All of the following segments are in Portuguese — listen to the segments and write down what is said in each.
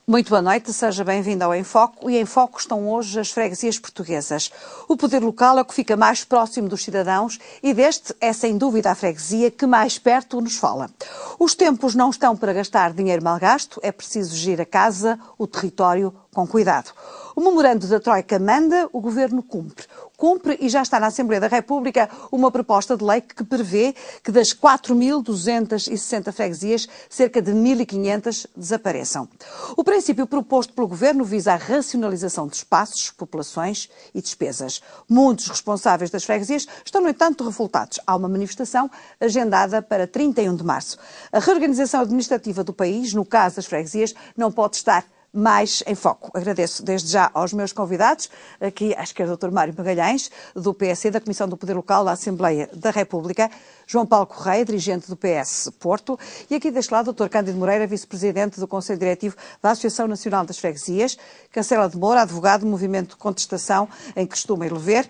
Muito boa noite, seja bem-vindo ao Em Foco. E em Foco estão hoje as freguesias portuguesas. O poder local é o que fica mais próximo dos cidadãos e deste é sem dúvida a freguesia que mais perto nos fala. Os tempos não estão para gastar dinheiro mal gasto, é preciso gerir a casa, o território com cuidado. O memorando da Troika manda, o Governo cumpre. Cumpre e já está na Assembleia da República uma proposta de lei que prevê que das 4.260 freguesias, cerca de 1.500 desapareçam. O princípio proposto pelo Governo visa a racionalização de espaços, populações e despesas. Muitos responsáveis das freguesias estão, no entanto, revoltados. Há uma manifestação agendada para 31 de março. A reorganização administrativa do país, no caso das freguesias, não pode estar mais em foco. Agradeço desde já aos meus convidados, aqui à esquerda o Dr. Mário Magalhães, do PSD, da Comissão do Poder Local da Assembleia da República, João Paulo Correia, dirigente do PS Porto, e aqui deste lado o Dr. Cândido Moreira, vice-presidente do Conselho Diretivo da Associação Nacional das Freguesias, Cancela de Moura, advogado do Movimento de Contestação em que costuma ele ver,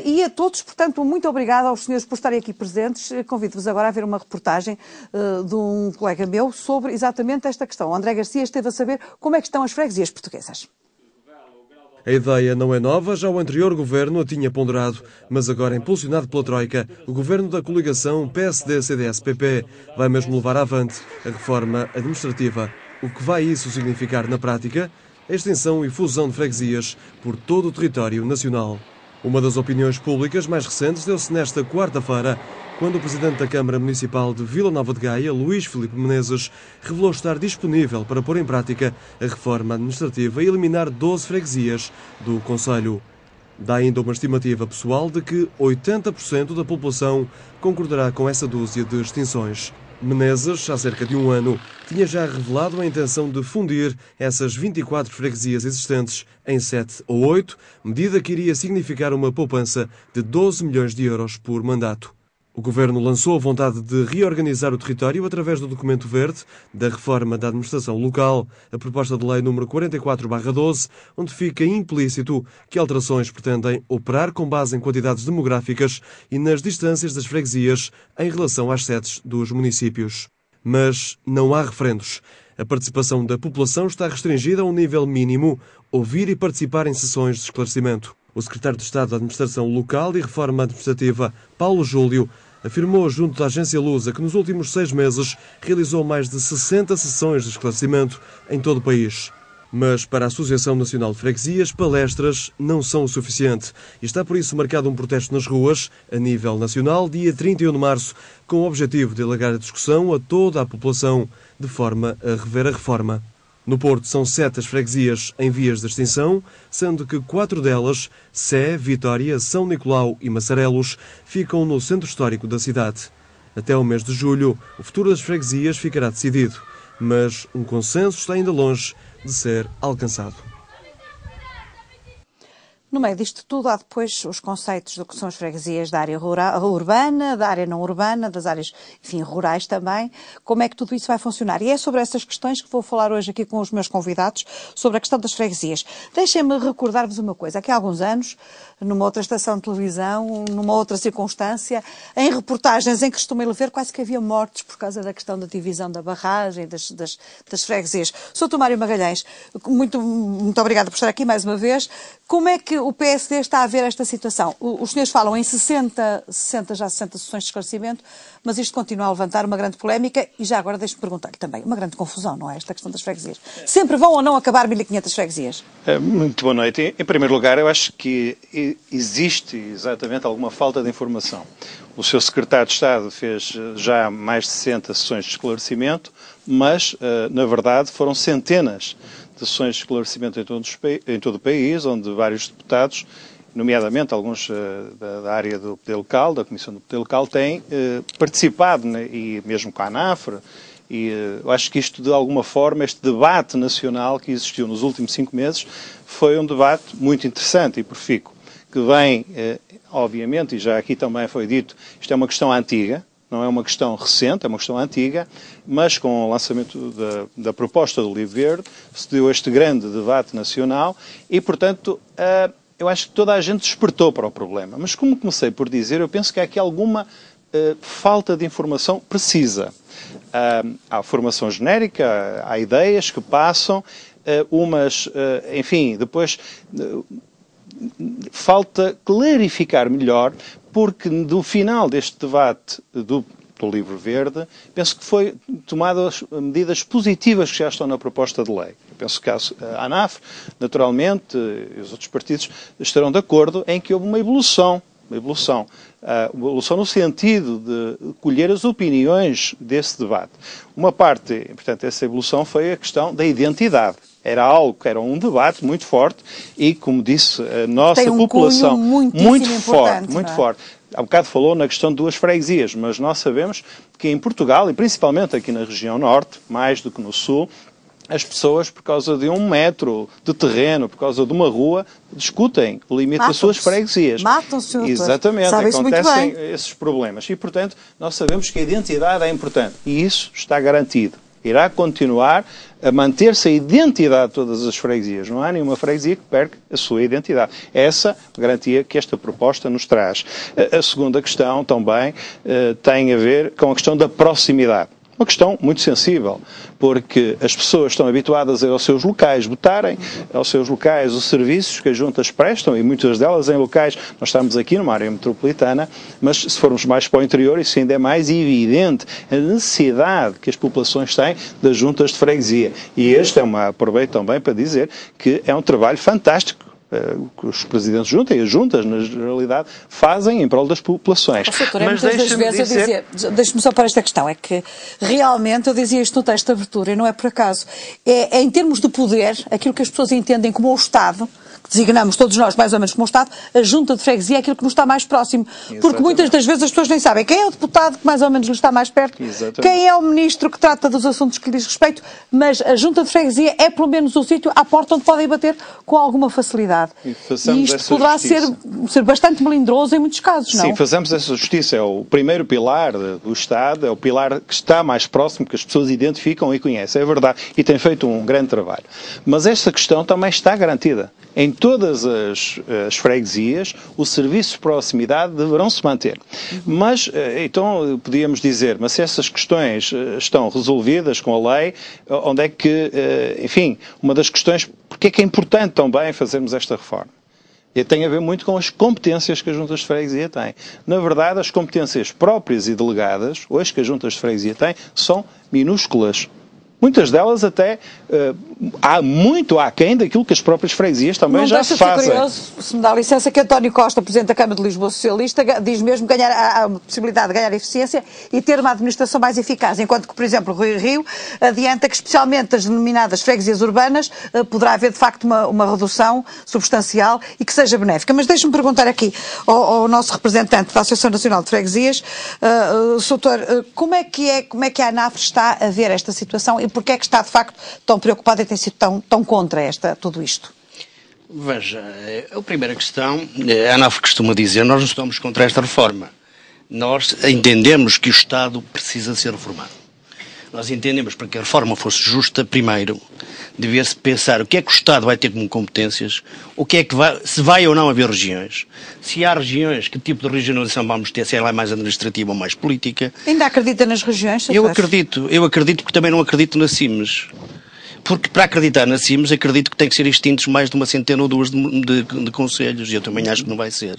e a todos, portanto, muito obrigada aos senhores por estarem aqui presentes. Convido-vos agora a ver uma reportagem de um colega meu sobre exatamente esta questão. O André Garcia esteve a saber como é que estão as freguesias portuguesas. A ideia não é nova, já o anterior governo a tinha ponderado, mas agora impulsionado pela Troika, o governo da coligação PSD-CDS-PP vai mesmo levar avante a reforma administrativa. O que vai isso significar na prática? A extensão e fusão de freguesias por todo o território nacional. Uma das opiniões públicas mais recentes deu-se nesta quarta-feira, quando o presidente da Câmara Municipal de Vila Nova de Gaia, Luís Filipe Menezes, revelou estar disponível para pôr em prática a reforma administrativa e eliminar 12 freguesias do concelho. Dá ainda uma estimativa pessoal de que 80% da população concordará com essa dúzia de extinções. Menezes, há cerca de um ano, tinha já revelado a intenção de fundir essas 24 freguesias existentes em 7 ou 8, medida que iria significar uma poupança de 12 milhões de euros por mandato. O Governo lançou a vontade de reorganizar o território através do documento verde da reforma da administração local, a proposta de lei número 44/12, onde fica implícito que alterações pretendem operar com base em quantidades demográficas e nas distâncias das freguesias em relação às sedes dos municípios. Mas não há referendos. A participação da população está restringida a um nível mínimo, ouvir e participar em sessões de esclarecimento. O secretário de Estado da Administração Local e Reforma Administrativa, Paulo Júlio, afirmou junto da agência Lusa que nos últimos 6 meses realizou mais de 60 sessões de esclarecimento em todo o país. Mas para a Associação Nacional de Freguesias, palestras não são o suficiente e está por isso marcado um protesto nas ruas, a nível nacional, dia 31 de março, com o objetivo de alargar a discussão a toda a população, de forma a rever a reforma. No Porto são 7 as freguesias em vias de extinção, sendo que 4 delas, Sé, Vitória, São Nicolau e Massarelos, ficam no centro histórico da cidade. Até o mês de julho, o futuro das freguesias ficará decidido, mas um consenso está ainda longe de ser alcançado. No meio disto tudo, há depois os conceitos do que são as freguesias da área rural, urbana, da área não urbana, das áreas, enfim, rurais também. Como é que tudo isso vai funcionar? E é sobre essas questões que vou falar hoje aqui com os meus convidados, sobre a questão das freguesias. Deixem-me recordar-vos uma coisa. Aqui há alguns anos, numa outra estação de televisão, numa outra circunstância, em reportagens em que costumei ver, quase que havia mortes por causa da questão da divisão da barragem, das freguesias. Sr. Mário Magalhães, muito obrigada por estar aqui mais uma vez. Como é que o PSD está a ver esta situação? Os senhores falam em 60 sessões de esclarecimento, mas isto continua a levantar uma grande polémica e já agora deixe-me perguntar-lhe também, uma grande confusão, não é, esta questão das freguesias? Sempre vão ou não acabar 1.500 freguesias? Muito boa noite. Em primeiro lugar, eu acho que existe exatamente alguma falta de informação. O seu secretário de Estado fez já mais de 60 sessões de esclarecimento, mas, na verdade, foram centenas de sessões de esclarecimento em todo o país, onde vários deputados, nomeadamente alguns da área do poder local, da Comissão do Poder Local, têm participado, né, e mesmo com a ANAFRE, e eu acho que isto, de alguma forma, este debate nacional que existiu nos últimos 5 meses, foi um debate muito interessante e profícuo, que vem, obviamente, e já aqui também foi dito, isto é uma questão antiga, não é uma questão recente, é uma questão antiga, mas com o lançamento da proposta do Livro Verde, se deu este grande debate nacional e, portanto, eu acho que toda a gente despertou para o problema. Mas como comecei por dizer, eu penso que há aqui alguma falta de informação precisa. Há formação genérica, há ideias que passam, enfim, depois falta clarificar melhor, porque no final deste debate do Livro Verde, penso que foi tomadas medidas positivas que já estão na proposta de lei. Penso que a ANAF, naturalmente, e os outros partidos estarão de acordo em que houve uma evolução no sentido de colher as opiniões desse debate. Uma parte, portanto, essa evolução foi a questão da identidade. Era um debate muito forte e, como disse, a nossa população muito forte. Há bocado falou na questão de 2 freguesias, mas nós sabemos que em Portugal, e principalmente aqui na região norte, mais do que no sul, as pessoas, por causa de 1 metro de terreno, por causa de uma rua, discutem o limite das suas freguesias. Matam-se. Exatamente, acontecem esses problemas. E, portanto, nós sabemos que a identidade é importante. E isso está garantido. Irá continuar a manter-se a identidade de todas as freguesias. Não há nenhuma freguesia que perca a sua identidade. Essa garantia que esta proposta nos traz. A segunda questão também tem a ver com a questão da proximidade. Uma questão muito sensível, porque as pessoas estão habituadas a ir aos seus locais votarem, aos seus locais os serviços que as juntas prestam, e muitas delas em locais, nós estamos aqui numa área metropolitana, mas se formos mais para o interior, isso ainda é mais evidente, a necessidade que as populações têm das juntas de freguesia. E aproveito também para dizer que é um trabalho fantástico que os presidentes de junta e as juntas, na generalidade, fazem em prol das populações. Mas deixe-me só para esta questão, é que realmente, eu dizia isto no texto de abertura, e não é por acaso, é em termos de poder, aquilo que as pessoas entendem como o Estado, que designamos todos nós mais ou menos como o Estado, a junta de freguesia é aquilo que nos está mais próximo. Exatamente. Porque muitas das vezes as pessoas nem sabem quem é o deputado que mais ou menos lhes está mais perto, exatamente, quem é o ministro que trata dos assuntos que lhe diz respeito, mas a junta de freguesia é pelo menos o sítio à porta onde podem bater com alguma facilidade. E isto poderá ser bastante melindroso em muitos casos, não? Sim, fazemos essa justiça. É o primeiro pilar do Estado, é o pilar que está mais próximo, que as pessoas identificam e conhecem. É verdade. E tem feito um grande trabalho. Mas esta questão também está garantida. Em todas as freguesias, os serviços de proximidade deverão se manter. Mas, então, podíamos dizer, mas se essas questões estão resolvidas com a lei, onde é que, enfim, uma das questões, porque é que é importante também fazermos esta reforma? E tem a ver muito com as competências que as juntas de freguesia têm. Na verdade, as competências próprias e delegadas, hoje que as juntas de freguesia têm, são minúsculas. Muitas delas até há muito aquém daquilo que as próprias freguesias também já fazem. Não deixa de ser curioso, se me dá licença, que António Costa, Presidente da Câmara de Lisboa Socialista, diz mesmo que há a possibilidade de ganhar eficiência e ter uma administração mais eficaz, enquanto que, por exemplo, o Rui Rio adianta que, especialmente as denominadas freguesias urbanas, poderá haver, de facto, uma redução substancial e que seja benéfica. Mas deixe-me perguntar aqui ao nosso representante da Associação Nacional de Freguesias, Soutor, como é que a ANAF está a ver esta situação e porquê é que está, de facto, tão preocupada e tem sido tão contra tudo isto? Veja, a primeira questão, a ANAF costuma dizer, nós não estamos contra esta reforma. Nós entendemos que o Estado precisa ser reformado. Nós entendemos que para que a reforma fosse justa, primeiro, devia-se pensar o que é que o Estado vai ter como competências, o que é que se vai ou não haver regiões, se há regiões, que tipo de regionalização vamos ter, se ela é mais administrativa ou mais política. Ainda acredita nas regiões? Eu acredito porque também não acredito nas CIMs. Porque para acreditar na CIMs, acredito que tem que ser extintos mais de uma centena ou duas de conselhos, e eu também acho que não vai ser.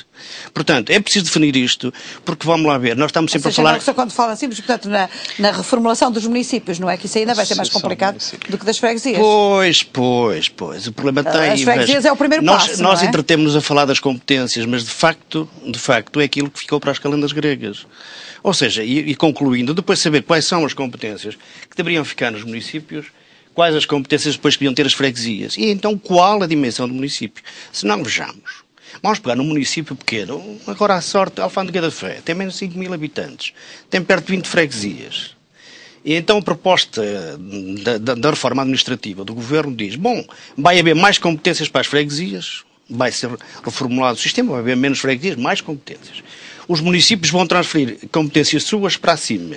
Portanto, é preciso definir isto, porque vamos lá ver, nós estamos sempre a falar... Só quando fala CIMs, portanto, na reformulação dos municípios, não é? Que isso ainda vai ser mais complicado do que das freguesias. Pois, o problema tem... As freguesias é o primeiro passo, Nós entretemos-nos a falar das competências, mas de facto é aquilo que ficou para as calendas gregas. Ou seja, e concluindo, depois de saber quais são as competências que deveriam ficar nos municípios, quais as competências depois que deviam ter as freguesias. E então qual a dimensão do município? Se não, vejamos. Vamos pegar num município pequeno, agora à sorte, Alfândega da Fé, tem menos de 5.000 habitantes, tem perto de 20 freguesias. E então a proposta da reforma administrativa do Governo diz, bom, vai haver mais competências para as freguesias, vai ser reformulado o sistema, vai haver menos freguesias, mais competências. Os municípios vão transferir competências suas para cima.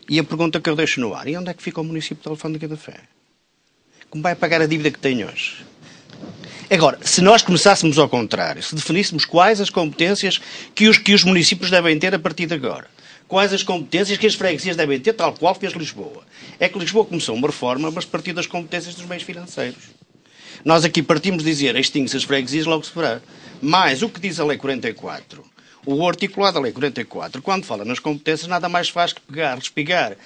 E a pergunta que eu deixo no ar, e onde é que fica o município de Alfândega da Fé? Como vai pagar a dívida que tem hoje? Agora, se nós começássemos ao contrário, se definíssemos quais as competências que os municípios devem ter a partir de agora, quais as competências que as freguesias devem ter, tal qual fez Lisboa. É que Lisboa começou uma reforma, mas a partir das competências dos meios financeiros. Nós aqui partimos de dizer extingue-se as freguesias, logo se verá. Mas o que diz a Lei 44, o articulado da Lei 44, quando fala nas competências, nada mais faz que respigar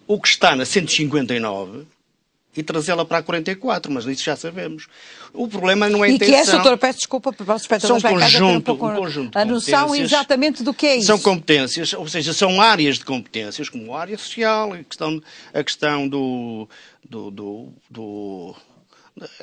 o que está na 159 e trazê-la para a 44, mas isso já sabemos. O problema não é a intenção. E que é, doutor, peço desculpa, para os espectadores são um conjunto a noção exatamente do que é isso. São competências, ou seja, são áreas de competências, como a área social, a questão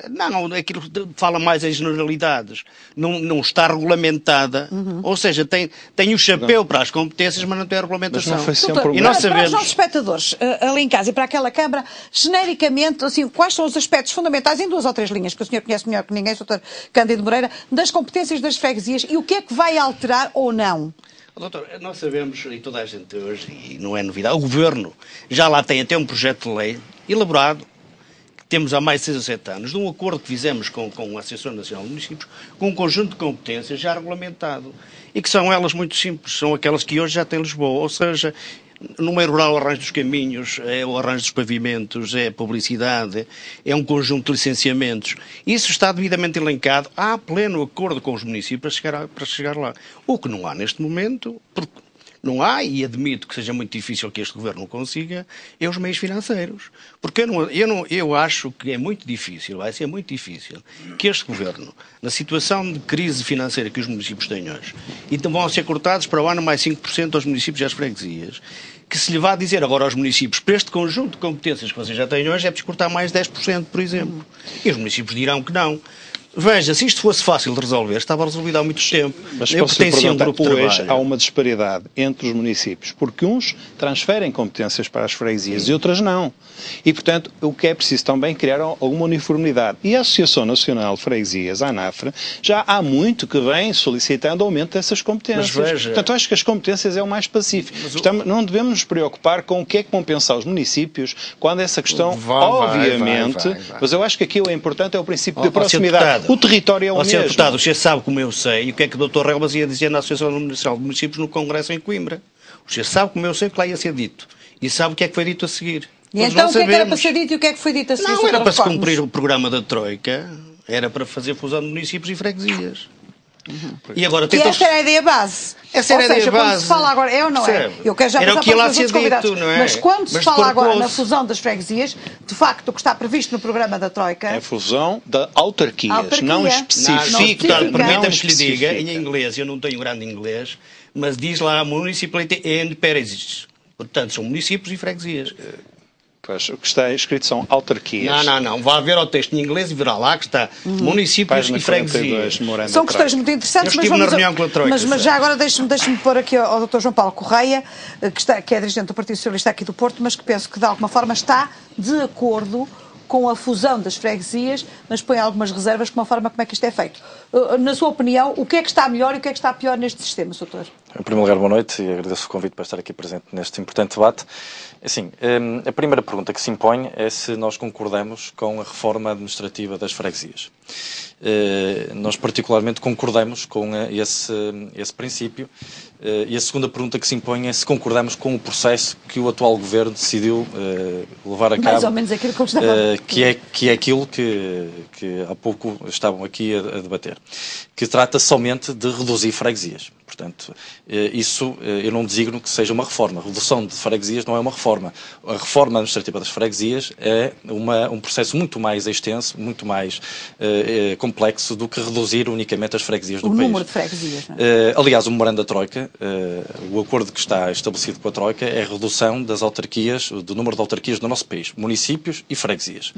não, aquilo fala mais em generalidades. Não está regulamentada. Ou seja, tem o chapéu para as competências, mas não tem a regulamentação. Mas não foi sempre Doutor, e nós sabemos... Para os nossos espectadores ali em casa e para aquela Câmara, genericamente, assim, quais são os aspectos fundamentais, em 2 ou 3 linhas, que o senhor conhece melhor que ninguém, doutor Cândido Moreira, das competências das freguesias e o que é que vai alterar ou não? Doutor, nós sabemos, e toda a gente hoje, e não é novidade, o Governo já lá tem até um projeto de lei elaborado, temos há mais de 6 ou 7 anos, de um acordo que fizemos com a Associação Nacional de Municípios, com um conjunto de competências já regulamentado. E que são elas muito simples, são aquelas que hoje já tem Lisboa. Ou seja, no meio rural, o arranjo dos caminhos, é o arranjo dos pavimentos, é a publicidade, é um conjunto de licenciamentos. Isso está devidamente elencado. Há pleno acordo com os municípios para chegar lá. O que não há neste momento, porque não há, e admito que seja muito difícil que este Governo consiga, é os meios financeiros. Porque eu acho que é muito difícil, vai ser muito difícil, que este Governo, na situação de crise financeira que os municípios têm hoje, e vão ser cortados para o ano mais 5% aos municípios e às freguesias, que se lhe vá dizer agora aos municípios, para este conjunto de competências que vocês já têm hoje, é preciso cortar mais 10%, por exemplo. E os municípios dirão que não. Veja, se isto fosse fácil de resolver, estava resolvido há muito tempo. Mas posso lhe perguntar, hoje há uma disparidade entre os municípios, porque uns transferem competências para as freguesias e outras não. E, portanto, o que é preciso também criar alguma uniformidade. E a Associação Nacional de Freguesias, a ANAFRE, já há muito que vem solicitando aumento dessas competências. Mas veja... Portanto, acho que as competências é o mais pacífico. Não devemos nos preocupar com o que é que vão pensar os municípios quando essa questão, obviamente... vai. Mas eu acho que aqui o importante é o princípio de proximidade. O território é o mesmo. Sr. Deputado, você sabe como eu sei, e o que é que o Dr. Relvas ia dizer na Associação Nacional de Municípios no Congresso em Coimbra. Você sabe como eu sei que lá ia ser dito. E sabe o que é que foi dito a seguir. E então o que é que era para ser dito e o que é que foi dito a seguir? Não, era para se cumprir o programa da Troika, era para fazer fusão de municípios e freguesias. E agora que essa era a ideia base. Essa era a ideia base. Quando se fala agora, é ou não é? Eu quero já era passar o que para lá os ser outros convidados. dito, não é? Mas quando se fala agora na fusão das freguesias, de facto, o que está previsto no programa da Troika... É a fusão de autarquias, não especifica. Permita-me que lhe diga, em inglês, eu não tenho grande inglês, mas diz lá Municipality and Parishes. Portanto, são municípios e freguesias. Pois, o que está escrito são autarquias. Não. Vá ver ao texto em inglês e verá lá que está municípios e freguesias. São questões muito interessantes. Eu estive na reunião com a Troika. Mas já agora deixe-me pôr aqui ao Dr. João Paulo Correia, que é dirigente do Partido Socialista aqui do Porto, mas que penso que de alguma forma está de acordo com a fusão das freguesias, mas põe algumas reservas com a forma como é que isto é feito. Na sua opinião, o que é que está melhor e o que é que está pior neste sistema, Sr. Doutor? Em primeiro lugar, boa noite e agradeço o convite para estar aqui presente neste importante debate. Assim, a primeira pergunta que se impõe é se nós concordamos com a reforma administrativa das freguesias. Nós particularmente concordamos com esse princípio. E a segunda pergunta que se impõe é se concordamos com o processo que o atual Governo decidiu levar a cabo. Mais ou menos aquilo que eu estava que é aquilo que há pouco estavam aqui a debater. Que trata somente de reduzir freguesias. Portanto, isso eu não designo que seja uma reforma. A redução de freguesias não é uma reforma. A reforma administrativa das freguesias é um processo muito mais extenso, muito mais complexo do que reduzir unicamente as freguesias do país. O número de freguesias, não é? Aliás, o memorando da Troika, o acordo que está estabelecido com a Troika é a redução das autarquias, do número de autarquias do nosso país, municípios e freguesias.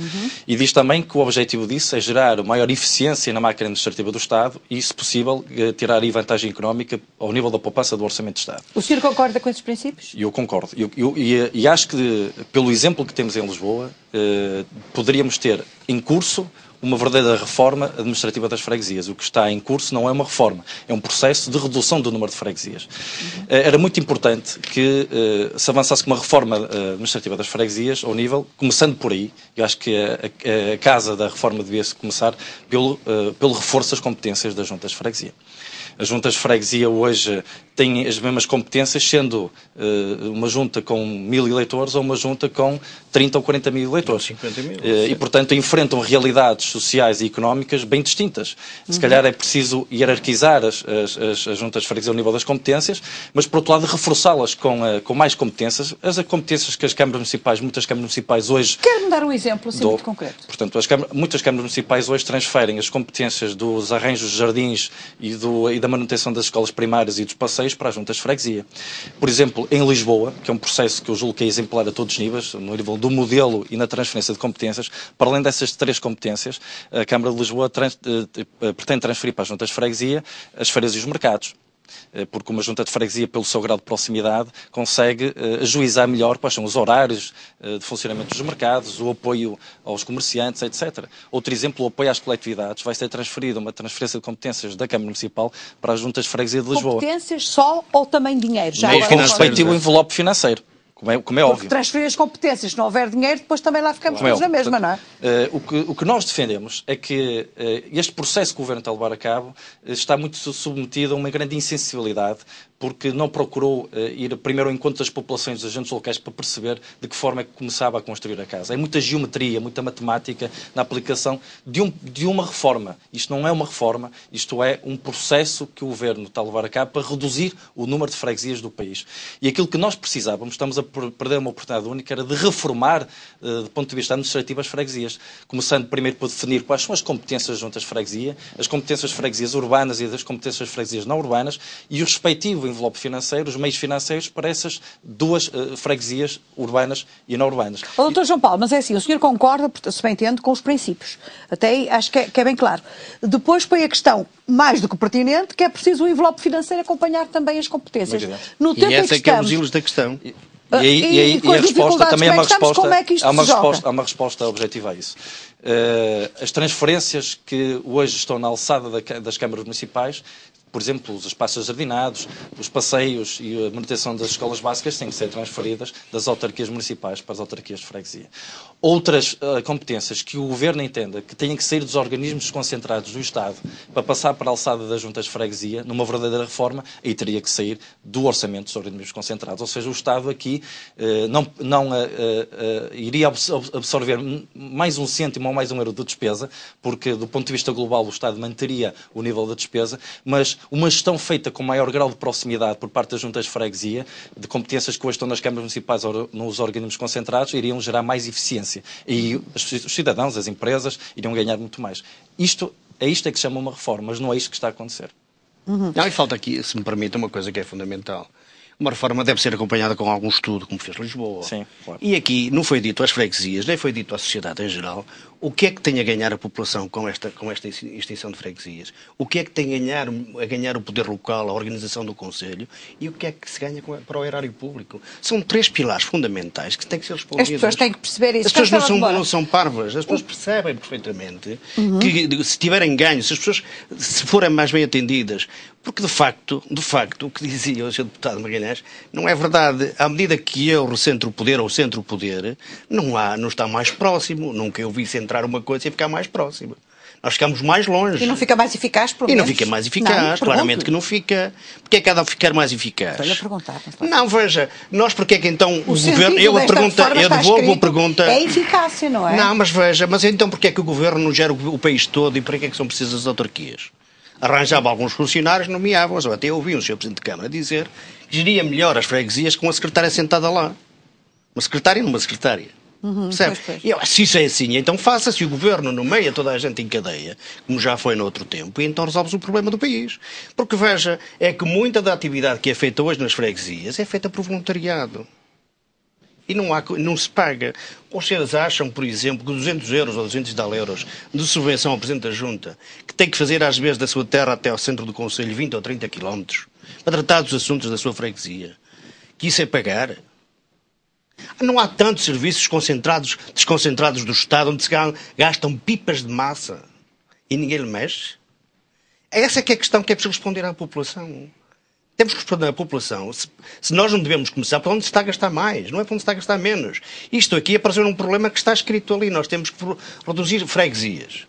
E diz também que o objetivo disso é gerar maior eficiência na máquina administrativa do Estado e, se possível, tirar aí vantagem económica ao nível da poupança do Orçamento de Estado. O senhor concorda com esses princípios? Eu concordo. E acho que, pelo exemplo que temos em Lisboa, poderíamos ter em curso uma verdadeira reforma administrativa das freguesias. O que está em curso não é uma reforma, é um processo de redução do número de freguesias. Era muito importante que se avançasse com uma reforma administrativa das freguesias ao nível, começando por aí. Eu acho que a casa da reforma devia-se começar pelo reforço das competências das juntas de freguesia. As juntas de freguesia hoje têm as mesmas competências, sendo uma junta com 1000 eleitores ou uma junta com 30 ou 40 mil eleitores. 50 mil. E, portanto, enfrentam realidades sociais e económicas bem distintas. Se calhar é preciso hierarquizar as juntas de freguesia ao nível das competências, mas, por outro lado, reforçá-las com mais competências. As competências que as câmaras municipais, muitas câmaras municipais hoje... Quer-me dar um exemplo assim muito concreto? Portanto, muitas câmaras municipais hoje transferem as competências dos arranjos de jardins e da manutenção das escolas primárias e dos passeios para as juntas de freguesia. Por exemplo, em Lisboa, que é um processo que eu julgo que é exemplar a todos os níveis, no nível do modelo e na transferência de competências, para além dessas 3 competências, a Câmara de Lisboa pretende transferir para as juntas de freguesia as feiras e os mercados. Porque uma junta de freguesia, pelo seu grau de proximidade, consegue ajuizar melhor quais são os horários de funcionamento dos mercados, o apoio aos comerciantes, etc. Outro exemplo, o apoio às coletividades. Vai ser transferido uma transferência de competências da Câmara Municipal para as juntas de freguesia de Lisboa. Competências só ou também dinheiro? Já Com o respectivo envelope financeiro. Como é óbvio. Porque transferir as competências, se não houver dinheiro, depois também lá ficamos todos na mesma, não é? O que nós defendemos é que este processo que o Governo está a levar a cabo está muito submetido a uma grande insensibilidade, porque não procurou ir primeiro ao encontro das populações, dos agentes locais, para perceber de que forma é que começava a construir a casa. É muita geometria, muita matemática na aplicação de uma reforma. Isto não é uma reforma, isto é um processo que o Governo está a levar a cabo para reduzir o número de freguesias do país. E aquilo que nós precisávamos, estamos a perder uma oportunidade única, era de reformar, do ponto de vista administrativo, as freguesias. Começando primeiro por definir quais são as competências das juntas de freguesia, as competências de freguesias urbanas e das competências de freguesias não urbanas e o respectivo envelope financeiro, os meios financeiros para essas 2 freguesias urbanas e não urbanas. Doutor João Paulo, mas é assim, o senhor concorda, se bem entendo, com os princípios. Até aí acho que é bem claro. Depois põe a questão, mais do que pertinente, que é preciso o envelope financeiro acompanhar também as competências. No tempo e essa é que é o busilos da questão. E a resposta também é uma resposta, há uma resposta objetiva a isso. As transferências que hoje estão na alçada das câmaras municipais, por exemplo, os espaços jardinados, os passeios e a manutenção das escolas básicas têm que ser transferidas das autarquias municipais para as autarquias de freguesia. Outras competências que o Governo entenda que têm que sair dos organismos desconcentrados do Estado para passar para a alçada das juntas de freguesia, numa verdadeira reforma, aí teria que sair do orçamento dos organismos concentrados. Ou seja, o Estado aqui não iria absorver mais um cêntimo ou mais um euro de despesa, porque do ponto de vista global o Estado manteria o nível da despesa, mas uma gestão feita com maior grau de proximidade por parte das juntas de freguesia, de competências que hoje estão nas câmaras municipais ou nos organismos concentrados, iriam gerar mais eficiência. E os cidadãos, as empresas, iriam ganhar muito mais. Isto é que se chama uma reforma, mas não é isto que está a acontecer. Não, e falta aqui, se me permite, uma coisa que é fundamental. Uma reforma deve ser acompanhada com algum estudo, como fez Lisboa. Sim, claro. E aqui não foi dito às freguesias, nem foi dito à sociedade em geral, o que é que tem a ganhar a população com esta extinção de freguesias? O que é que tem a ganhar o poder local, a organização do Conselho? E o que é que se ganha para o erário público? São 3 pilares fundamentais que têm que ser respondidos. As pessoas têm que perceber isso. As pessoas não são parvas, as pessoas percebem perfeitamente que se tiverem ganho, se as pessoas se forem mais bem atendidas, porque de facto, o que dizia o Sr. Deputado Magalhães, não é verdade. À medida que eu recentro o poder ou centro o poder, não está mais próximo. Nunca eu vi centrar uma coisa e ficar mais próximo. Nós ficamos mais longe. E não fica mais eficaz, pelo menos? E não fica mais eficaz, claramente que não fica. Porque é que há de ficar mais eficaz? Estou-lhe a perguntar. Não, veja, nós porque é que então o Governo... Eu devolvo a pergunta... É eficácia, não é? Não, mas veja, mas então porque é que o Governo não gera o país todo e para que é que são precisas as autarquias? Arranjava alguns funcionários, nomeavam-os. Até ouvi um Sr. Presidente de Câmara dizer que geria melhor as freguesias com a secretária sentada lá. Uma secretária numa secretária. Percebe? E eu, se isso é assim, então faça-se o Governo nomeia toda a gente em cadeia, como já foi no outro tempo, e então resolve-se o problema do país. Porque, veja, é que muita da atividade que é feita hoje nas freguesias é feita por voluntariado. E não se paga. Os senhores acham, por exemplo, que 200 euros ou 200 e tal euros de subvenção ao Presidente da Junta, que tem que fazer às vezes da sua terra até ao centro do Conselho 20 ou 30 quilómetros, para tratar dos assuntos da sua freguesia, que isso é pagar? Não há tantos serviços desconcentrados do Estado onde se gastam pipas de massa e ninguém lhe mexe? Essa é que é a questão que é preciso responder à população. Temos que responder à população se nós não devemos começar por onde se está a gastar mais, não é por onde se está a gastar menos. Isto aqui é para ser um problema que está escrito ali. Nós temos que reduzir freguesias.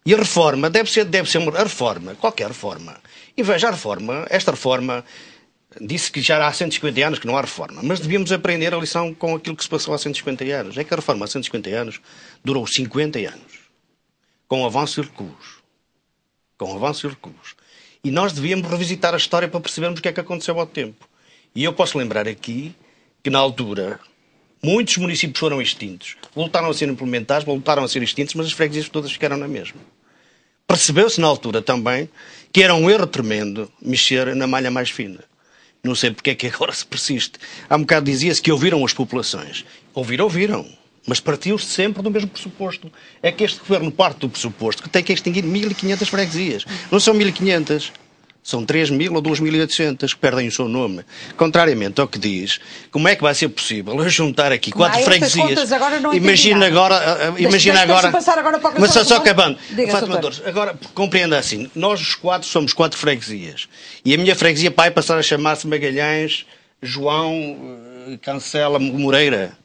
E a reforma deve ser a reforma, qualquer reforma. E veja, esta reforma, disse que já há 150 anos que não há reforma, mas devíamos aprender a lição com aquilo que se passou há 150 anos. É que a reforma há 150 anos durou 50 anos, com avanços e recuos. Com avanços e recuos. E nós devíamos revisitar a história para percebermos o que é que aconteceu ao tempo. E eu posso lembrar aqui que, na altura, muitos municípios foram extintos. Voltaram a ser implementados, voltaram a ser extintos, mas as freguesias todas ficaram na mesma. Percebeu-se na altura também que era um erro tremendo mexer na malha mais fina. Não sei porque é que agora se persiste. Há um bocado dizia-se que ouviram as populações. Ouviram. Mas partiu-se sempre do mesmo pressuposto. É que este governo parte do pressuposto que tem que extinguir 1.500 freguesias. Não são 1.500. São 3.000 ou 2.800 que perdem o seu nome. Contrariamente ao que diz, como é que vai ser possível eu juntar aqui 4 freguesias? Imagina agora. Passar agora para mas só acabando. Agora, compreenda assim: nós os 4 somos 4 freguesias. E a minha freguesia vai passar a chamar-se Magalhães, João, Cancela, Moreira.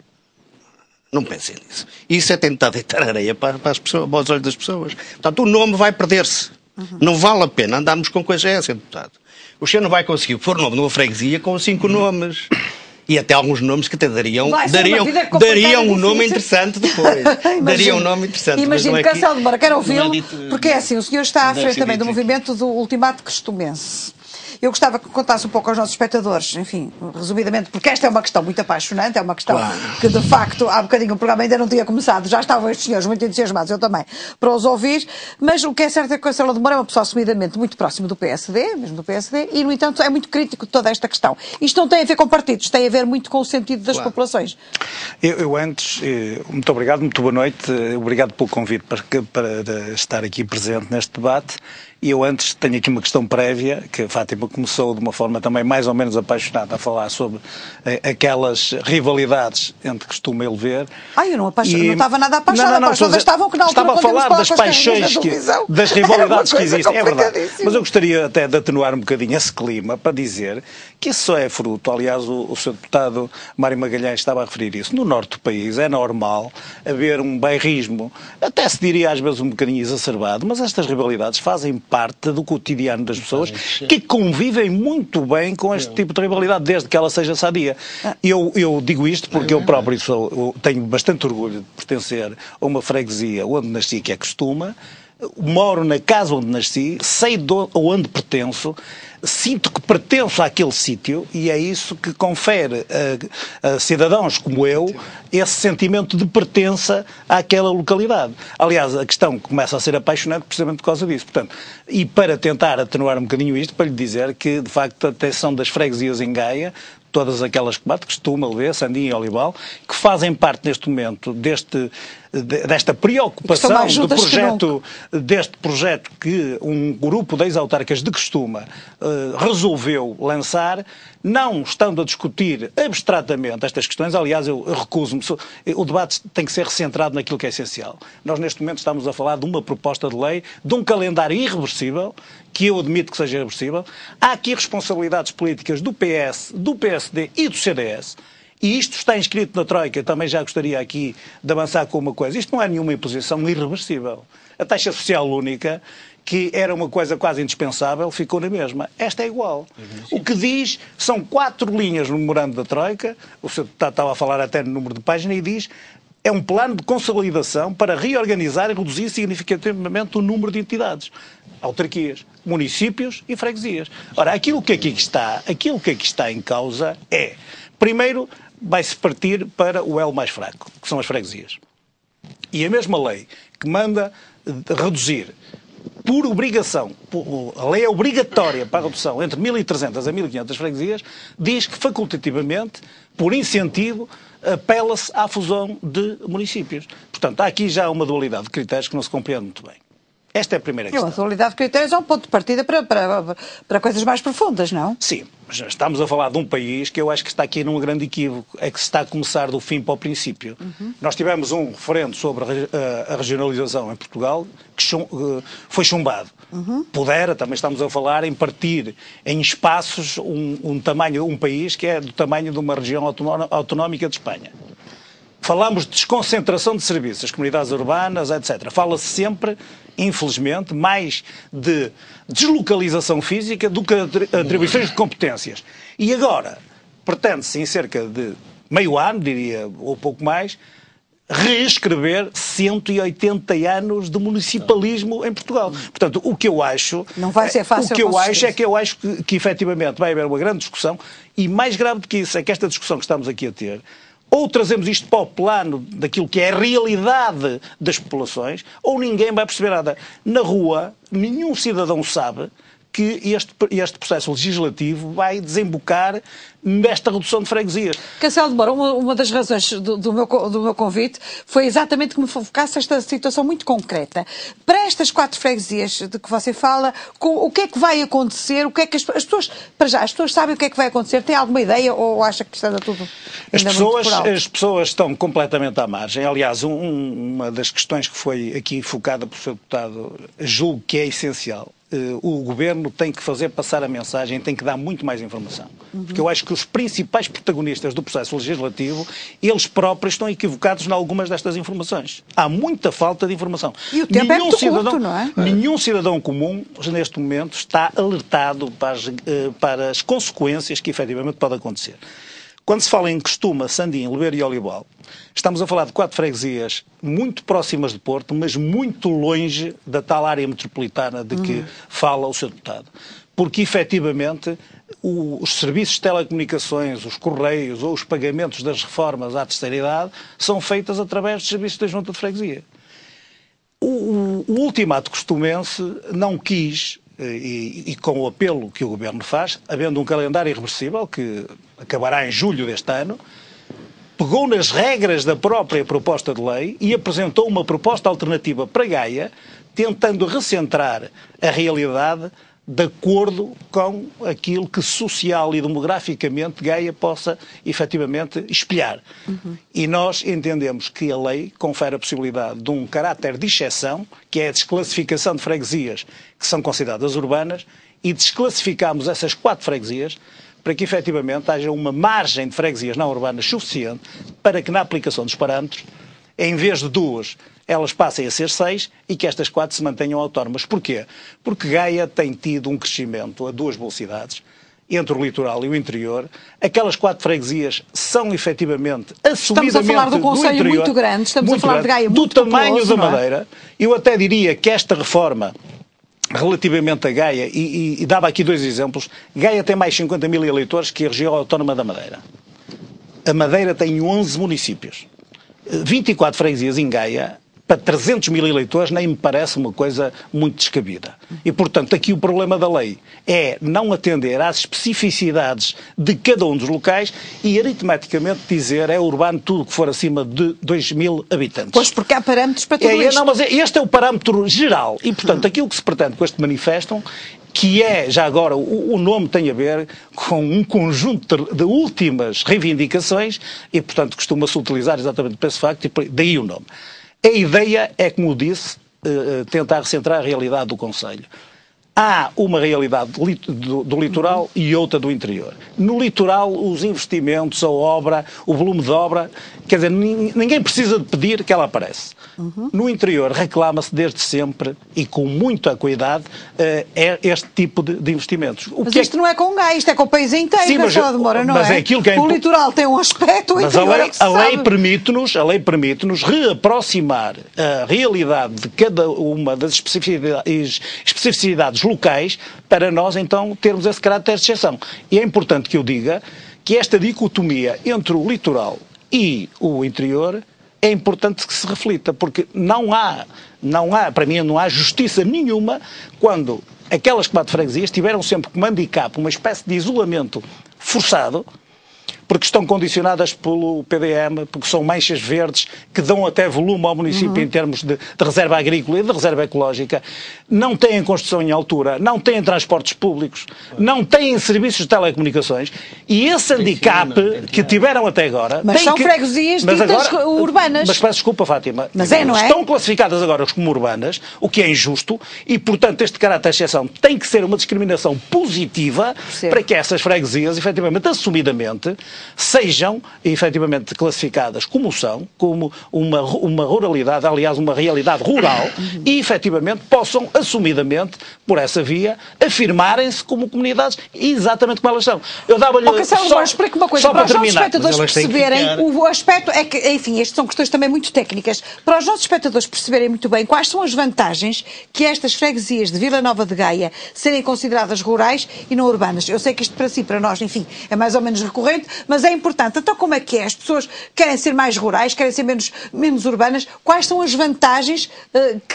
Não pensem nisso. Isso é tentar deitar areia para os olhos das pessoas. Portanto, o nome vai perder-se. Não vale a pena andarmos com coisa essa, deputado. O senhor não vai conseguir pôr o nome numa freguesia com 5 nomes. E até alguns nomes que até dariam um nome interessante depois. Dariam um nome interessante. Imagino, Cancelo de Moura, quero ouvi-lo, porque é assim, o senhor está à frente também do movimento do Ultimato Costumense. Eu gostava que contasse um pouco aos nossos espectadores, enfim, resumidamente, porque esta é uma questão muito apaixonante, é uma questão que, de facto, há bocadinho o programa ainda não tinha começado, já estavam estes senhores muito entusiasmados, eu também, para os ouvir, mas o que é certo é que o Cancelo de Moura é uma pessoa assumidamente muito próxima do PSD, mesmo do PSD, e, no entanto, é muito crítico de toda esta questão. Isto não tem a ver com partidos, tem a ver muito com o sentido das populações. Eu antes, muito obrigado, muito boa noite, obrigado pelo convite para estar aqui presente neste debate. E eu antes tenho aqui uma questão prévia, que a Fátima começou de uma forma também mais ou menos apaixonada a falar sobre aquelas rivalidades entre Costume e Lever. Eu não estava nada apaixonada, não, estavam que na altura estava a falar das paixões, das rivalidades que existem, é verdade. Mas eu gostaria até de atenuar um bocadinho esse clima para dizer que isso só é fruto, aliás o Sr. Deputado Mário Magalhães estava a referir isso, no norte do país é normal haver um bairrismo, até se diria às vezes um bocadinho exacerbado, mas estas rivalidades fazem parte do cotidiano das pessoas que convivem muito bem com este tipo de rivalidade, desde que ela seja sadia. Eu digo isto porque eu próprio tenho bastante orgulho de pertencer a uma freguesia onde nasci, que é Costume, moro na casa onde nasci, sei onde pertenço, sinto que pertenço àquele sítio e é isso que confere a cidadãos como eu esse sentimento de pertença àquela localidade. Aliás, a questão começa a ser apaixonante precisamente por causa disso. Portanto, e para tentar atenuar um bocadinho isto, para lhe dizer que, de facto, a atenção das freguesias em Gaia, todas aquelas que Costume, Lever, Sandim e Olival, que fazem parte neste momento desta preocupação deste projeto que um grupo de ex-autárquicas de Costume resolveu lançar, não estando a discutir abstratamente estas questões. Aliás, eu recuso-me, o debate tem que ser recentrado naquilo que é essencial. Nós neste momento estamos a falar de uma proposta de lei, de um calendário irreversível, que eu admito que seja irreversível. Há aqui responsabilidades políticas do PS, do PSD e do CDS. E isto está inscrito na Troika. Também já gostaria aqui de avançar com uma coisa. Isto não é nenhuma imposição irreversível. A taxa social única, que era uma coisa quase indispensável, ficou na mesma. Esta é igual. O que diz são 4 linhas no memorando da Troika, o senhor estava a falar até no número de página, e diz é um plano de consolidação para reorganizar e reduzir significativamente o número de entidades, autarquias, municípios e freguesias. Ora, aquilo que aqui está em causa é, primeiro, vai-se partir para o elo mais fraco, que são as freguesias. E a mesma lei que manda reduzir por obrigação, a lei é obrigatória para a redução entre 1.300 a 1.500 freguesias, diz que facultativamente, por incentivo, apela-se à fusão de municípios. Portanto, há aqui já uma dualidade de critérios que não se compreende muito bem. Esta é a primeira questão. A dualidade de critérios é um ponto de partida para coisas mais profundas, não? Sim, mas estamos a falar de um país que eu acho que está aqui num grande equívoco, é que se está a começar do fim para o princípio. Nós tivemos um referendo sobre a regionalização em Portugal que foi chumbado. Pudera, também estamos a falar em partir em espaços um país que é do tamanho de uma região autonómica de Espanha. falamos de desconcentração de serviços, as comunidades urbanas, etc. Fala-se sempre, infelizmente, mais de deslocalização física do que atribuições de competências. E agora, pretende-se, em cerca de meio ano, diria, ou pouco mais, reescrever 180 anos de municipalismo em Portugal. Portanto, o que eu acho... Não vai ser fácil. O que eu acho é que que efetivamente vai haver uma grande discussão, e mais grave do que isso é que esta discussão que estamos aqui a ter, ou trazemos isto para o plano daquilo que é a realidade das populações, ou ninguém vai perceber nada. Na rua, nenhum cidadão sabe que este processo legislativo vai desembocar nesta redução de freguesias. Cancelo de Moura, uma das razões do meu convite foi exatamente que me focasse esta situação muito concreta. Para estas 4 freguesias de que você fala, o que é que vai acontecer? O que é que as pessoas, para já, as pessoas sabem o que é que vai acontecer? Tem alguma ideia ou acha que está tudo ainda muito por alto? As pessoas estão completamente à margem. Aliás, uma das questões que foi aqui focada pelo Sr. Deputado, julgo que é essencial. O Governo tem que fazer passar a mensagem, tem que dar muito mais informação. Porque eu acho que os principais protagonistas do processo legislativo, eles próprios estão equivocados em algumas destas informações. Há muita falta de informação. E o tempo é muito curto, não é? Nenhum cidadão comum, neste momento, está alertado para as consequências que efetivamente podem acontecer. Quando se fala em Costuma, Sandim, Lebeiro e Olival, estamos a falar de 4 freguesias muito próximas de Porto, mas muito longe da tal área metropolitana de que fala o Sr. Deputado. Porque, efetivamente, os serviços de telecomunicações, os correios ou os pagamentos das reformas à terceira idade são feitas através dos serviços da Junta de Freguesia. O ultimato costumense não quis, e com o apelo que o Governo faz, havendo um calendário irreversível que acabará em julho deste ano, pegou nas regras da própria proposta de lei e apresentou uma proposta alternativa para Gaia, tentando recentrar a realidade de acordo com aquilo que social e demograficamente Gaia possa efetivamente espelhar. E nós entendemos que a lei confere a possibilidade de um caráter de exceção, que é a desclassificação de freguesias que são consideradas urbanas, e desclassificamos essas 4 freguesias para que efetivamente haja uma margem de freguesias não urbanas suficiente para que na aplicação dos parâmetros, em vez de 2, elas passem a ser 6 e que estas 4 se mantenham autónomas. Porquê? Porque Gaia tem tido um crescimento a 2 velocidades, entre o litoral e o interior. Aquelas 4 freguesias são efetivamente assumidamente estamos a falar do concelho interior, muito grande, estamos a falar grande, de Gaia do muito tamanho populoso, da Madeira. Eu até diria que esta reforma relativamente a Gaia, e dava aqui 2 exemplos, Gaia tem mais 50 mil eleitores que a região autónoma da Madeira. A Madeira tem 11 municípios. 24 freguesias em Gaia, para 300 mil eleitores, nem me parece uma coisa muito descabida. E, portanto, aqui o problema da lei é não atender às especificidades de cada um dos locais e, aritmeticamente, dizer é urbano tudo que for acima de 2 mil habitantes. Pois, porque há parâmetros para tudo isto. Não, mas este é o parâmetro geral. E, portanto, aquilo que se pretende com este manifesto, que é, já agora, o nome tem a ver com um conjunto de últimas reivindicações e, portanto, costuma-se utilizar exatamente para esse facto, e daí o nome. A ideia é, como disse, tentar recentrar a realidade do concelho. Há uma realidade do litoral e outra do interior. No litoral, os investimentos, a obra, o volume de obra, quer dizer, ninguém precisa de pedir que ela aparece. No interior, reclama-se desde sempre e com muita cuidade este tipo de investimentos. Mas isto não é com Gaia, isto é com o país inteiro, Cancelo de Moura, não é? Mas é aquilo que é o litoral tem um aspecto, o interior é que se sabe. A lei permite-nos reaproximar a realidade de cada uma das especificidades locais para nós, então, termos esse caráter de exceção. E é importante que eu diga que esta dicotomia entre o litoral e o interior é importante que se reflita, porque não há, para mim, não há justiça nenhuma quando aquelas 4 freguesias tiveram sempre como handicap uma espécie de isolamento forçado, porque estão condicionadas pelo PDM, porque são manchas verdes que dão até volume ao município em termos de reserva agrícola e de reserva ecológica, não têm construção em altura, não têm transportes públicos, não têm serviços de telecomunicações, e esse handicap que tiveram até agora... Mas são freguesias ditas urbanas. Mas peço desculpa, Fátima. Mas não é? Estão classificadas agora como urbanas, o que é injusto, e, portanto, este caráter de exceção tem que ser uma discriminação positiva para que essas freguesias, efetivamente, assumidamente, sejam efetivamente classificadas como são, como uma ruralidade, aliás, uma realidade rural, e efetivamente possam, assumidamente, por essa via, afirmarem-se como comunidades exatamente como elas são. Eu dava-lhe só explico uma coisa, para os nossos espectadores perceberem, o aspecto é que, enfim, estas são questões também muito técnicas, para os nossos espectadores perceberem muito bem quais são as vantagens que estas freguesias de Vila Nova de Gaia serem consideradas rurais e não urbanas. Eu sei que isto para si, para nós, enfim, é mais ou menos recorrente, mas é importante. Então como é que é? As pessoas querem ser mais rurais, querem ser menos urbanas. Quais são as vantagens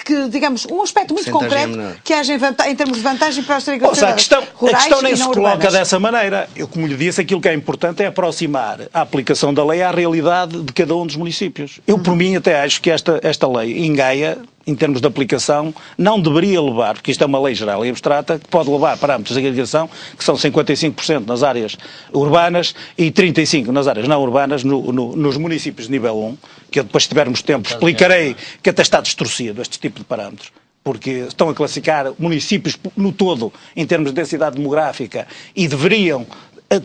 que, digamos, um aspecto muito concreto que haja em termos de vantagem para as freguesias rurais a questão nem se coloca urbanas. dessa maneira. Eu, como lhe disse, aquilo que é importante é aproximar a aplicação da lei à realidade de cada um dos municípios. Eu, por mim, até acho que esta lei em Gaia, em termos de aplicação, não deveria levar, porque isto é uma lei geral e abstrata, que pode levar parâmetros de agregação que são 55% nas áreas urbanas e 35% nas áreas não urbanas, nos municípios de nível 1, que eu depois, se tivermos tempo, explicarei que até está distorcido este tipo de parâmetros, porque estão a classificar municípios no todo em termos de densidade demográfica e deveriam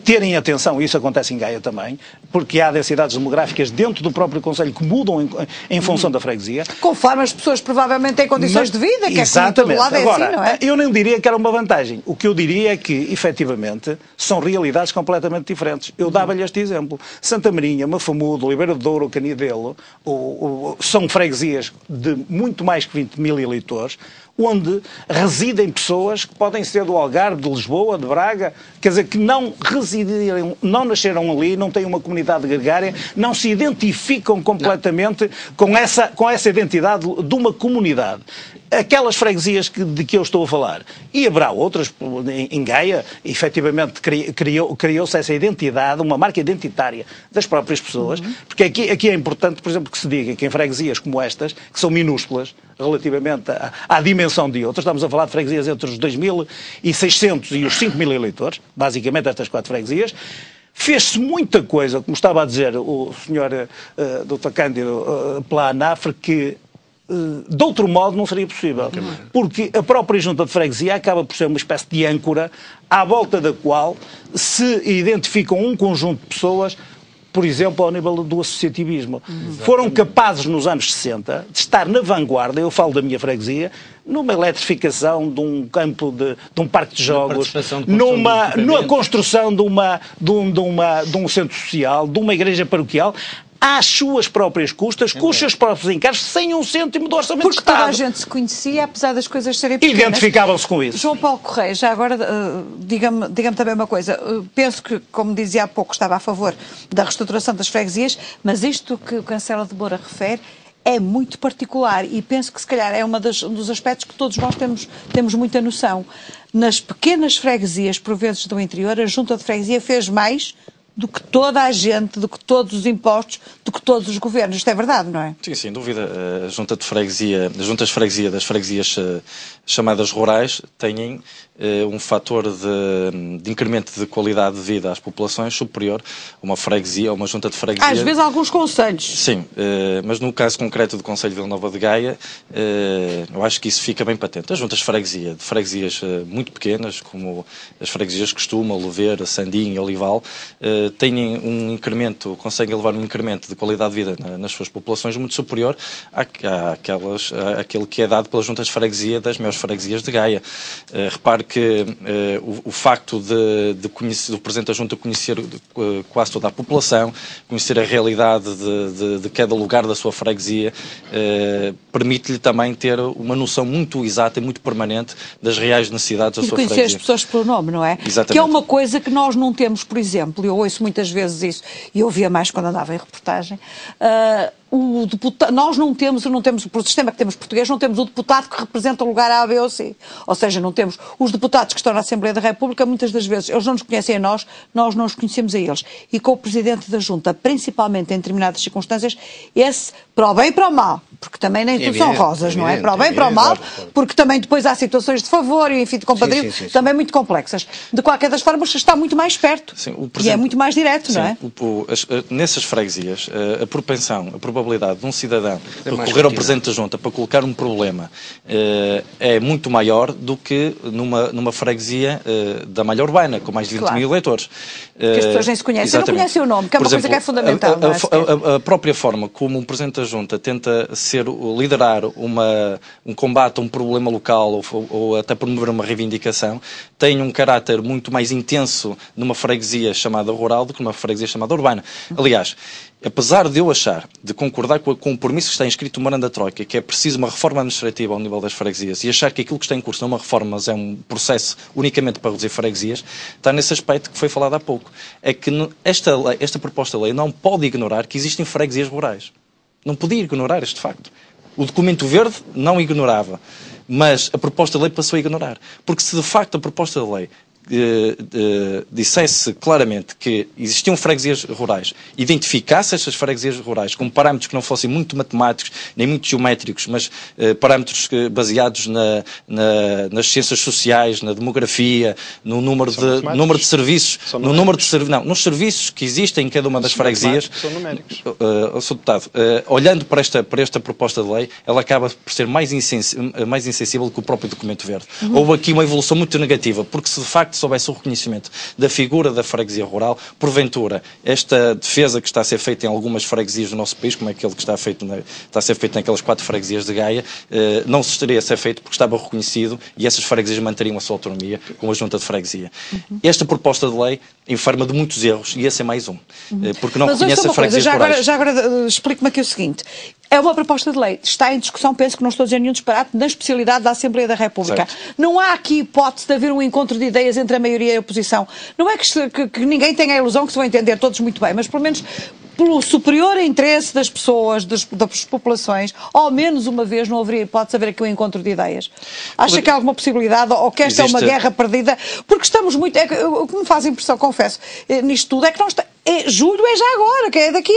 terem atenção, e isso acontece em Gaia também, porque há densidades demográficas dentro do próprio concelho que mudam em função da freguesia. Conforme as pessoas provavelmente têm condições de vida, que exatamente. É como todo lado agora, é assim, não é? Eu nem diria que era uma vantagem. O que eu diria é que, efetivamente, são realidades completamente diferentes. Eu dava-lhe este exemplo. Santa Marinha, Mafamudo, Oliveira de Douro, Canidelo, são freguesias de muito mais que 20 mil eleitores, onde residem pessoas que podem ser do Algarve, de Lisboa, de Braga, quer dizer, que não residiram, não nasceram ali, não têm uma comunidade gregária, não se identificam completamente com essa identidade de uma comunidade. Aquelas freguesias de que eu estou a falar, e haverá outras, em Gaia, efetivamente criou-se essa identidade, uma marca identitária das próprias pessoas, porque aqui é importante, por exemplo, que se diga que em freguesias como estas, que são minúsculas, relativamente à dimensão de outras, estamos a falar de freguesias entre os 2.600 e os 5.000 eleitores, basicamente estas 4 freguesias, fez-se muita coisa, como estava a dizer o Sr. Dr. Cândido, pela ANAFRE, que de outro modo não seria possível, porque a própria junta de freguesia acaba por ser uma espécie de âncora à volta da qual se identificam um conjunto de pessoas, por exemplo, ao nível do associativismo. Foram capazes nos anos 60 de estar na vanguarda, eu falo da minha freguesia, numa eletrificação de um campo de um parque de jogos, numa construção de um centro social, de uma igreja paroquial, às suas próprias custas, com os seus próprios encargos, sem um cêntimo do orçamento de Estado. Porque toda a gente se conhecia, apesar das coisas serem pequenas. Identificavam-se com isso. João Paulo Correia, já agora, diga-me também uma coisa. Penso que, como dizia há pouco, estava a favor da reestruturação das freguesias, mas isto que o Cancela de Moura refere é muito particular e penso que, se calhar, é um dos aspectos que todos nós temos muita noção. Nas pequenas freguesias, por vezes do interior, a junta de freguesia fez mais do que toda a gente, do que todos os impostos, do que todos os governos. Isto é verdade, não é? Sim, sem dúvida. A junta de freguesia, as juntas de freguesia das freguesias chamadas rurais têm um fator de incremento de qualidade de vida às populações superior a uma freguesia, a uma junta de freguesia. Às vezes alguns conselhos. Sim, mas no caso concreto do Concelho de Vila Nova de Gaia, eu acho que isso fica bem patente. As juntas de freguesias muito pequenas, como as freguesias de Costume, Oliveira, Sandim e Olival, têm um incremento, conseguem levar um incremento de qualidade de vida nas suas populações muito superior àquele que é dado pelas juntas de freguesia das maiores freguesias de Gaia. Repare que o facto do Presidente da Junta conhecer quase toda a população, conhecer a realidade de cada lugar da sua freguesia, permite-lhe também ter uma noção muito exata e muito permanente das reais necessidades da sua freguesia. E conhecer as pessoas pelo nome, não é? Exatamente. Que é uma coisa que nós não temos, por exemplo, eu ouço muitas vezes isso, e eu ouvia mais quando andava em reportagem, nós não temos, por sistema que temos português, não temos o deputado que representa o lugar A, B ou C. Ou seja, não temos os deputados que estão na Assembleia da República, muitas das vezes eles não nos conhecem a nós não os conhecemos a eles. E com o Presidente da Junta, principalmente em determinadas circunstâncias, esse, para o bem e para o mal, porque também nem tudo são rosas, não é? Para o bem, para o mal, porque também depois há situações de favor e, enfim, de compadrio, também muito complexas. De qualquer das formas, está muito mais perto e é muito mais direto, não é? Nessas freguesias, a propensão, a probabilidade de um cidadão recorrer ao Presidente da Junta para colocar um problema é muito maior do que numa freguesia da malha urbana, com mais de 20 mil eleitores. Que as pessoas nem se conhecem, não conhecem o nome, que é uma coisa que é fundamental. A própria forma como o Presidente da Junta tenta liderar um combate a um problema local ou até promover uma reivindicação tem um caráter muito mais intenso numa freguesia chamada rural do que numa freguesia chamada urbana. Aliás, apesar de eu achar, de concordar com o compromisso que está inscrito no Memorando da Troika, que é preciso uma reforma administrativa ao nível das freguesias, e achar que aquilo que está em curso não é uma reforma, mas é um processo unicamente para reduzir freguesias, está nesse aspecto que foi falado há pouco. É que esta proposta de lei não pode ignorar que existem freguesias rurais. Não podia ignorar este facto. O documento verde não ignorava, mas a proposta de lei passou a ignorar. Porque se de facto a proposta de lei dissesse claramente que existiam freguesias rurais, identificasse estas freguesias rurais com parâmetros que não fossem muito matemáticos, nem muito geométricos, mas parâmetros baseados nas ciências sociais, na demografia, no número de serviços, nos serviços que existem em cada uma das freguesias. São numéricos. Sr. Deputado, olhando para esta proposta de lei, ela acaba por ser mais insensível do que o próprio documento verde. Houve aqui uma evolução muito negativa, porque se de facto soubesse o reconhecimento da figura da freguesia rural, porventura, esta defesa que está a ser feita em algumas freguesias do nosso país, como é aquele que está a ser feito naquelas 4 freguesias de Gaia, não se estaria a ser feito porque estava reconhecido e essas freguesias manteriam a sua autonomia com a junta de freguesia. Esta proposta de lei enferma de muitos erros e esse é mais um, porque não reconhece a freguesia rurais. Já agora explique-me aqui o seguinte. É uma proposta de lei, está em discussão, penso que não estou a dizer nenhum disparate, na especialidade da Assembleia da República. Certo. Não há aqui hipótese de haver um encontro de ideias entre a maioria e a oposição. Não é que ninguém tenha a ilusão que se vão entender todos muito bem, mas pelo menos pelo superior interesse das pessoas, das populações, ao menos uma vez não haveria hipótese de haver aqui um encontro de ideias. Acha que há alguma possibilidade ou que esta é uma guerra perdida? Porque estamos muito... o que me faz impressão, confesso, nisto tudo é que nós... julho é já agora, que é daqui.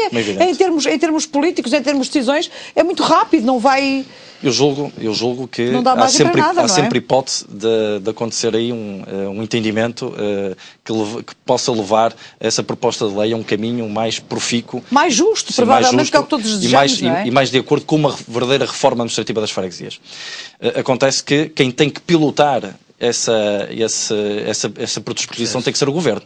Em termos políticos, em termos de decisões, é muito rápido, não vai... Eu julgo que há sempre hipótese de acontecer aí um entendimento que possa levar essa proposta de lei a um caminho mais profícuo. Mais justo, provavelmente, que é o que todos desejamos, e mais de acordo com uma verdadeira reforma administrativa das freguesias. Acontece que quem tem que pilotar essa predisposição tem que ser o Governo.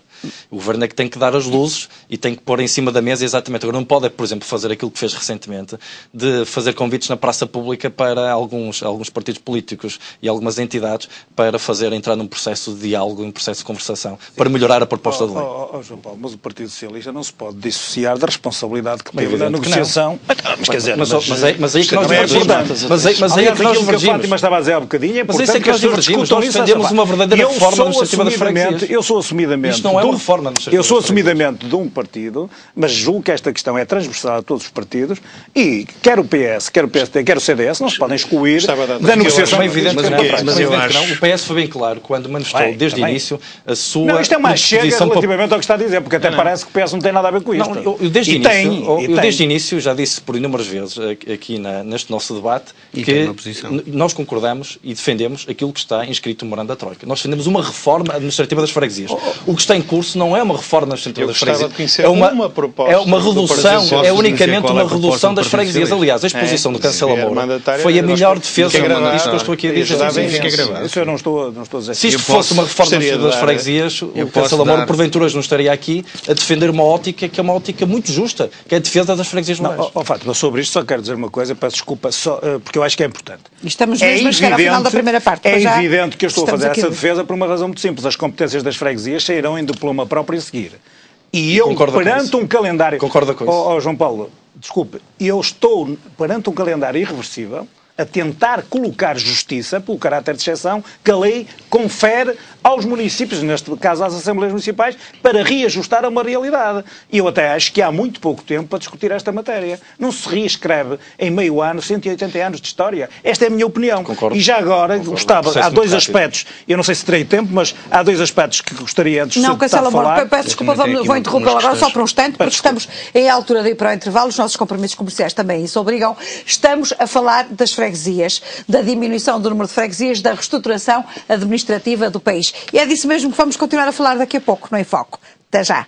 O Governo é que tem que dar as luzes e tem que pôr em cima da mesa exatamente. Agora não pode, por exemplo, fazer aquilo que fez recentemente, de fazer convites na praça pública para alguns partidos políticos e algumas entidades para entrar num processo de diálogo, um processo de conversação, para melhorar a proposta de lei. João Paulo, mas o Partido Socialista não se pode dissociar da responsabilidade que teve na negociação. Mas aí que nós divergimos. Mas aí é que nós divergimos. A Fátima estava a dizer há bocadinho, é mas isso é que nós divergimos. Nós defendemos uma verdadeira reforma administrativa das freguesias. Eu sou assumidamente... Isto não é uma reforma administrativa. Eu sou assumidamente de um partido, mas julgo que esta questão é transversal a todos os partidos e quer o PS, quer o PSD, quer o CDS não se podem excluir da negociação. Mas eu acho que o PS foi bem claro quando manifestou desde o início a sua... Não, isto é mais chega relativamente ao que está a dizer, porque até parece que o PS não tem nada a ver com isto. Eu desde o início já disse por inúmeras vezes aqui neste nosso debate que nós concordamos e defendemos aquilo que está inscrito no Memorando da Troika. Nós defendemos uma reforma administrativa das freguesias. O que está em curso não é uma reforma administrativa das freguesias. É uma redução, é unicamente uma redução das freguesias. Aliás, a exposição do Cancela Moura foi a melhor defesa disso que eu estou aqui a dizer. Isso eu não estou a dizer. Se isto fosse uma reforma administrativa das freguesias, o Cancela Moura porventura não estaria aqui a defender uma ótica que é uma ótica muito justa, que é a defesa das freguesias rurais. Fátima, sobre isto só quero dizer uma coisa, peço desculpa, porque eu acho que é importante. Estamos mesmo a chegar ao final da primeira parte. É evidente que eu estou a fazer essa defesa por uma razão muito simples. As competências das freguesias sairão em diploma próprio a seguir. E eu, perante um calendário... Concorda com isso? João Paulo, desculpe, eu estou perante um calendário irreversível a tentar colocar justiça, pelo caráter de exceção, que a lei confere aos municípios, neste caso às Assembleias Municipais, para reajustar a uma realidade. E eu até acho que há muito pouco tempo para discutir esta matéria. Não se reescreve em meio ano 180 anos de história. Esta é a minha opinião. Concordo. E já agora gostava, há dois aspectos, eu não sei se terei tempo, mas há dois aspectos que gostaria antes de falar. Peço desculpa, vou interrompê-lo agora só por um instante, porque estamos em altura de ir para o intervalo, os nossos compromissos comerciais também isso obrigam. Estamos a falar das freguesias, da diminuição do número de freguesias, da reestruturação administrativa do país. E é disso mesmo que vamos continuar a falar daqui a pouco, no Em Foco. Até já.